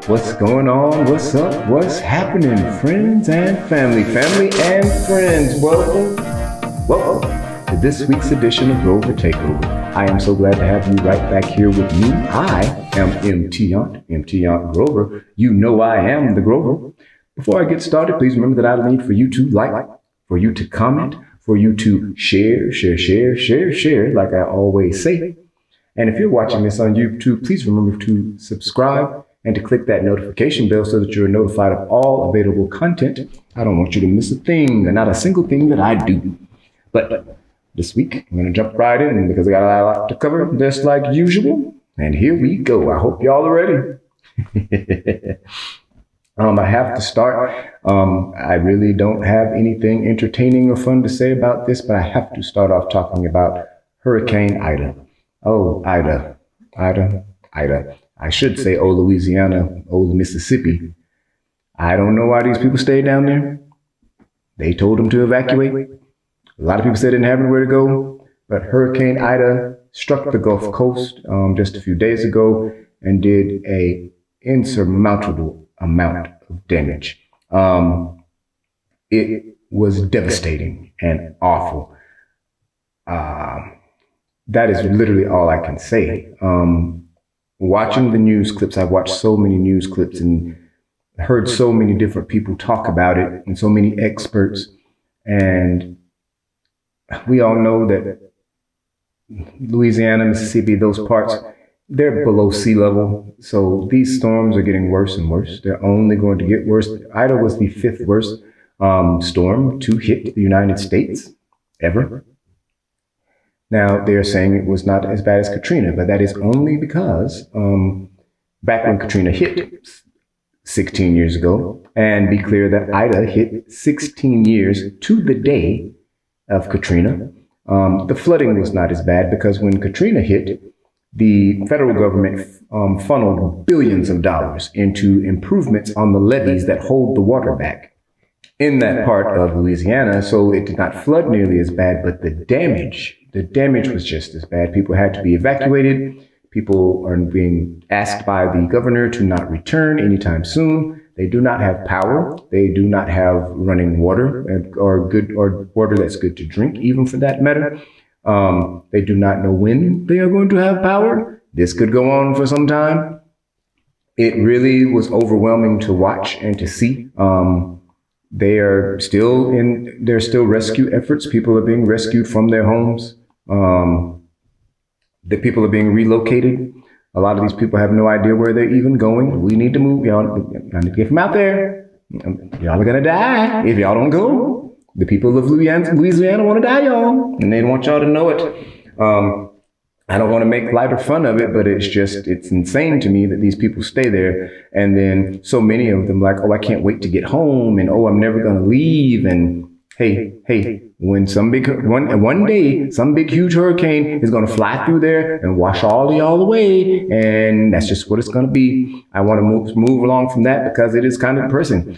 What's going on? What's up? What's happening? Friends and family and friends. Welcome to this week's edition of Grover Takeover. I am so glad to have you right back here with me. I am MT Aunt Grover. You know I am the Grover. Before I get started, please remember that I need for you to like, for you to comment, for you to share, like I always say. And if you're watching this on YouTube, please remember to subscribe and to click that notification bell so that you're notified of all available content. I don't want you to miss a thing, and not a single thing that I do. But this week, I'm going to jump right in because I got a lot to cover, just like usual. And here we go. I hope y'all are ready. I have to start. I really don't have anything entertaining or fun to say about this, but I have to start off talking about Hurricane Ida. Oh, Ida. I should say, oh, Louisiana, oh, Mississippi. I don't know why these people stayed down there. They told them to evacuate. A lot of people said they didn't have anywhere to go, but Hurricane Ida struck the Gulf Coast just a few days ago and did a insurmountable amount of damage. It was devastating and awful. That is literally all I can say. Watching the news clips, I've watched so many news clips and heard so many different people talk about it and so many experts. And we all know that Louisiana, Mississippi, those parts, they're below sea level. So these storms are getting worse and worse. They're only going to get worse. Ida was the fifth worst storm to hit the United States ever. Now, they're saying it was not as bad as Katrina, but that is only because back when Katrina hit 16 years ago, and be clear that Ida hit 16 years to the day of Katrina, the flooding was not as bad because when Katrina hit, the federal government funneled billions of dollars into improvements on the levees that hold the water back in that part of Louisiana. So it did not flood nearly as bad, but the damage was just as bad. People had to be evacuated. People are being asked by the governor to not return anytime soon. They do not have power. They do not have running water or water that's good to drink, even for that matter. They do not know when they are going to have power. This could go on for some time. It really was overwhelming to watch and to see. There's still rescue efforts. People are being rescued from their homes. The people are being relocated. A lot of these people have no idea where they're even going. We need to move. Y'all need to get from out there. Y'all are going to die if y'all don't go. The people of Louisiana want to die, y'all. And they want y'all to know it. I don't want to make light or fun of it, but it's insane to me that these people stay there. And then so many of them like, oh, I can't wait to get home. And, oh, I'm never going to leave. And hey, when one day, some big, huge hurricane is going to fly through there and wash all of y'all away. And that's just what it's going to be. I want to move along from that because it is kind of depressing.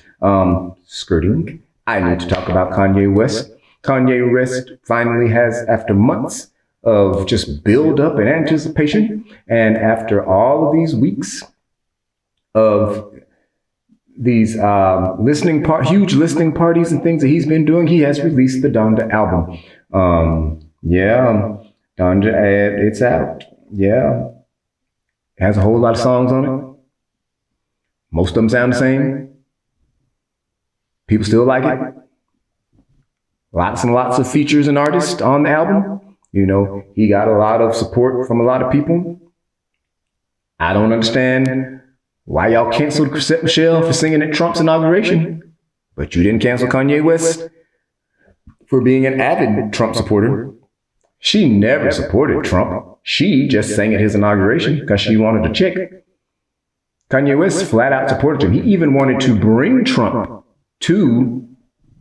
Skirting. I need to talk about Kanye West. Kanye West finally has, after months of just build up and anticipation, and after all of these weeks of these huge listening parties and things that he's been doing, he has released the Donda album. Donda, it's out. Yeah. It has a whole lot of songs on it. Most of them sound the same. People still like it. Lots and lots of features and artists on the album. You know, he got a lot of support from a lot of people. I don't understand why y'all canceled Chrisette Michele for singing at Trump's inauguration, but you didn't cancel Kanye West for being an avid Trump supporter. She never supported Trump. She just sang at his inauguration because she wanted a check. Kanye West flat out supported him. He even wanted to bring Trump to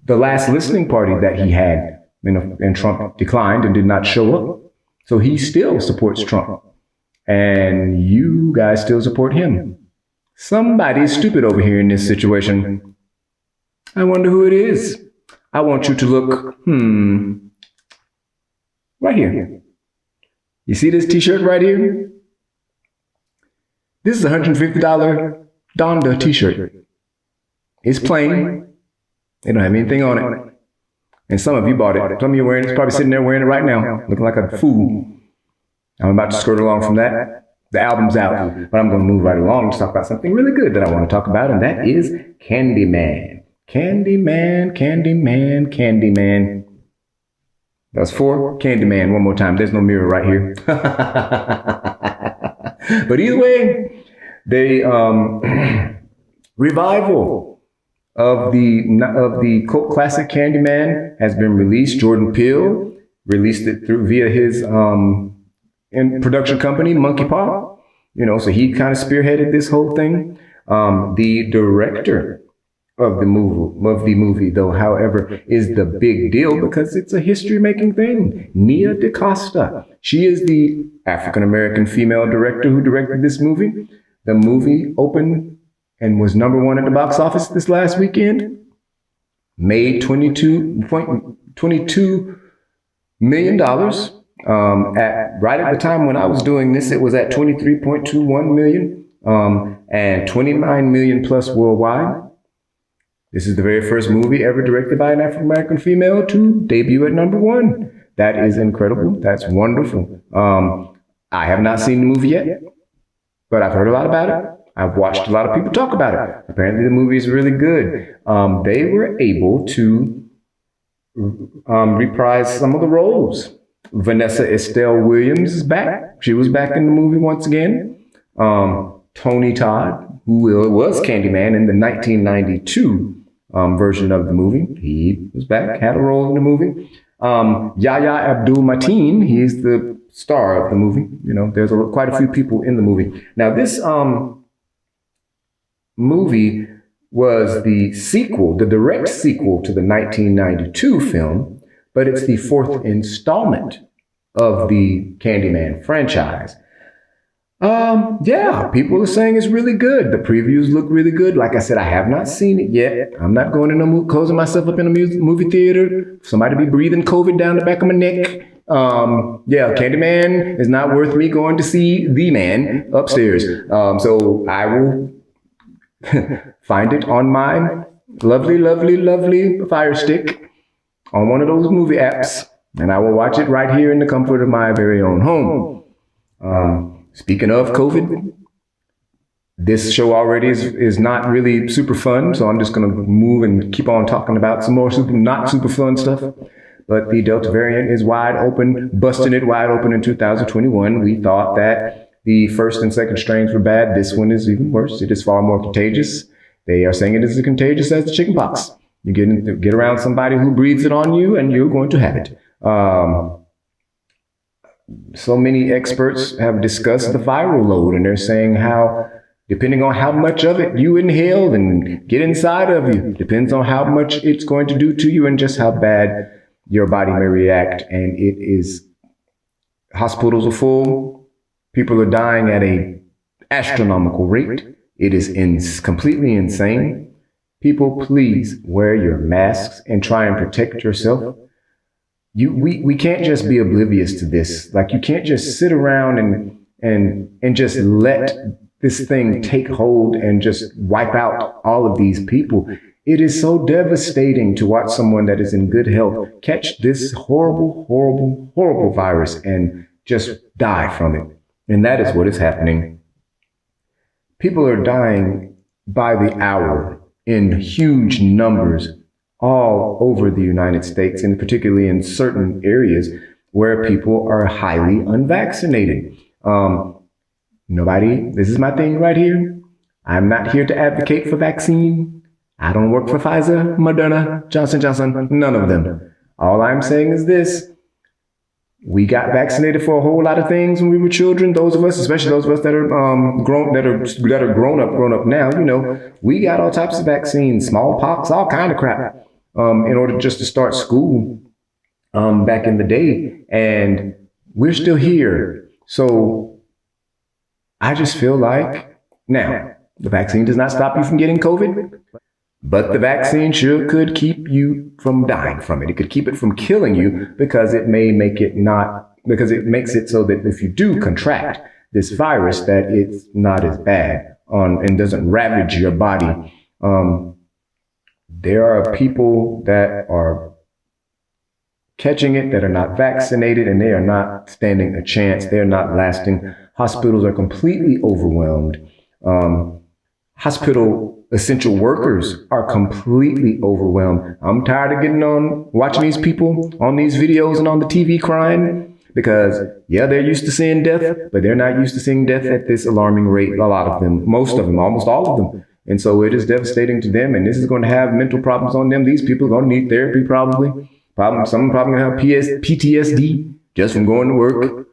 the last listening party that he had, and Trump declined and did not show up. So he still supports Trump. And you guys still support him. Somebody's stupid over here in this situation. I wonder who it is. I want you to look, right here. You see this t-shirt right here? This is a $150 donned a t-shirt. It's plain. They don't have anything on it. And some of you bought it. Some of you are wearing it. It's probably sitting there wearing it right now, looking like a fool. I'm about to skirt along from that. The album's out, but I'm going to move right along to talk about something really good that I want to talk about, and that is Candyman. Candyman, Candyman, Candyman. That's 4. Candyman, one more time. There's no mirror right here. But either way, the revival of the cult classic Candyman has been released. Jordan Peele released it via his in production company, Monkey Paw. So he kind of spearheaded this whole thing. The director of the movie, though, however, is the big deal because it's a history-making thing. Nia DaCosta. She is the African-American female director who directed this movie. The movie opened and was #1 at the box office this last weekend. Made $22 million. Right at the time when I was doing this, it was at 23.21 million, and 29 million plus worldwide. This is the very first movie ever directed by an African-American female to debut at #1. That is incredible. That's wonderful. I have not seen the movie yet, but I've heard a lot about it. I've watched a lot of people talk about it. Apparently the movie is really good. They were able to reprise some of the roles. Vanessa Estelle Williams is back. She was back in the movie once again. Tony Todd, who was Candyman in the 1992 version of the movie. He was back, had a role in the movie. Yahya Abdul-Mateen, he's the star of the movie. There's quite a few people in the movie. Now, this movie was the sequel, the direct sequel to the 1992 film, but it's the 4th installment of the Candyman franchise. Yeah, people are saying it's really good. The previews look really good. Like I said, I have not seen it yet. I'm not going in closing myself up in a movie theater. Somebody be breathing COVID down the back of my neck. Yeah, Candyman is not worth me going to see the man upstairs. So I will find it on my lovely, lovely, lovely Fire Stick on one of those movie apps, and I will watch it right here in the comfort of my very own home. Speaking of COVID, this show already is not really super fun, so I'm just going to move and keep on talking about some more not super fun stuff. But the Delta variant is wide open, busting it wide open in 2021. We thought that the first and second strains were bad. This one is even worse. It is far more contagious. They are saying it is as contagious as the chickenpox. You get around somebody who breathes it on you, and you're going to have it. So many experts have discussed the viral load, and they're saying how, depending on how much of it you inhale and get inside of you, depends on how much it's going to do to you and just how bad your body may react. And it is, hospitals are full. People are dying at an astronomical rate. It is completely insane. People, please wear your masks and try and protect yourself. We can't just be oblivious to this. Like, you can't just sit around and just let this thing take hold and just wipe out all of these people. It is so devastating to watch someone that is in good health catch this horrible, horrible, horrible virus and just die from it. And that is what is happening. People are dying by the hour in huge numbers all over the United States, and particularly in certain areas where people are highly unvaccinated. This is my thing right here. I'm not here to advocate for vaccine. I don't work for Pfizer, Moderna, Johnson & Johnson, none of them. All I'm saying is this. We got vaccinated for a whole lot of things when we were children. Those of us, especially those of us that are grown up now, we got all types of vaccines, smallpox, all kind of crap, in order just to start school back in the day. And we're still here. So I just feel like, now, the vaccine does not stop you from getting COVID, but the vaccine sure could keep you from dying from it. It could keep it from killing you because it makes it so that if you do contract this virus, that it's not as bad. and doesn't ravage your body. There are people that are catching it that are not vaccinated, and they are not standing a chance. They are not lasting. Hospitals are completely overwhelmed. Hospital essential workers are completely overwhelmed. I'm tired of watching these people on these videos and on the TV crying because, yeah, they're used to seeing death, but they're not used to seeing death at this alarming rate. A lot of them, most of them, almost all of them. And so it is devastating to them, and this is going to have mental problems on them. These people are going to need therapy probably. Some probably going to have PTSD just from going to work.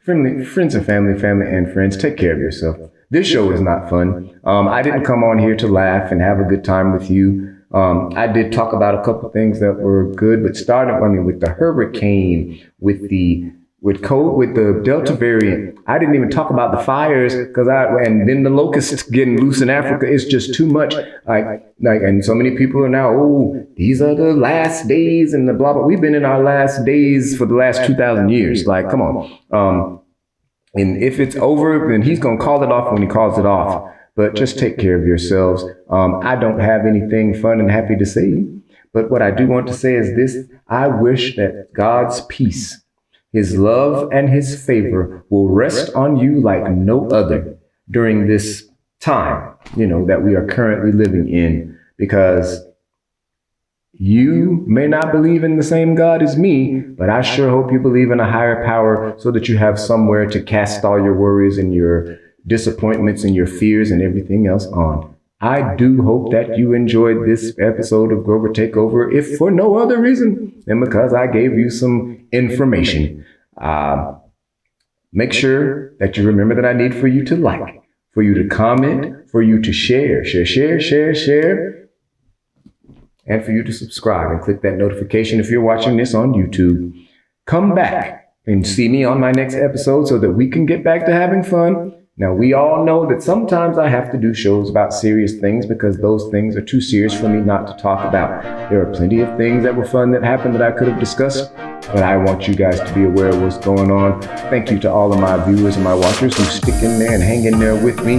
Friends and family and friends, take care of yourself. This show is not fun. I didn't come on here to laugh and have a good time with you. I did talk about a couple of things that were good, but starting with the hurricane, with the Delta variant. I didn't even talk about the fires and then the locusts getting loose in Africa. It's just too much. And so many people are now, these are the last days and the blah, blah. We've been in our last days for the last 2,000 years. Like, come on. And if it's over, then he's going to call it off when he calls it off. But just take care of yourselves. I don't have anything fun and happy to say. But what I do want to say is this. I wish that God's peace, His love and His favor will rest on you like no other during this time, that we are currently living in, because you may not believe in the same God as me, but I sure hope you believe in a higher power so that you have somewhere to cast all your worries and your disappointments and your fears and everything else on. I do hope that you enjoyed this episode of Grover Takeover, if for no other reason than because I gave you some information. Make sure that you remember that I need for you to like, for you to comment, for you to share, and for you to subscribe and click that notification if you're watching this on YouTube. Come back and see me on my next episode so that we can get back to having fun. Now, we all know that sometimes I have to do shows about serious things because those things are too serious for me not to talk about. There are plenty of things that were fun that happened that I could have discussed, but I want you guys to be aware of what's going on. Thank you to all of my viewers and my watchers who stick in there and hang in there with me.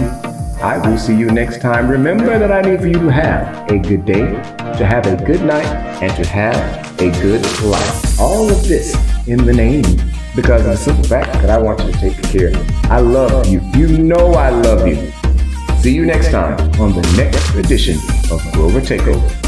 I will see you next time. Remember that I need for you to have a good day, to have a good night, and to have a good life. All of this in the name, because of the simple fact that I want you to take care of me. I love you. You know I love you. See you next time on the next edition of Grover Takeover.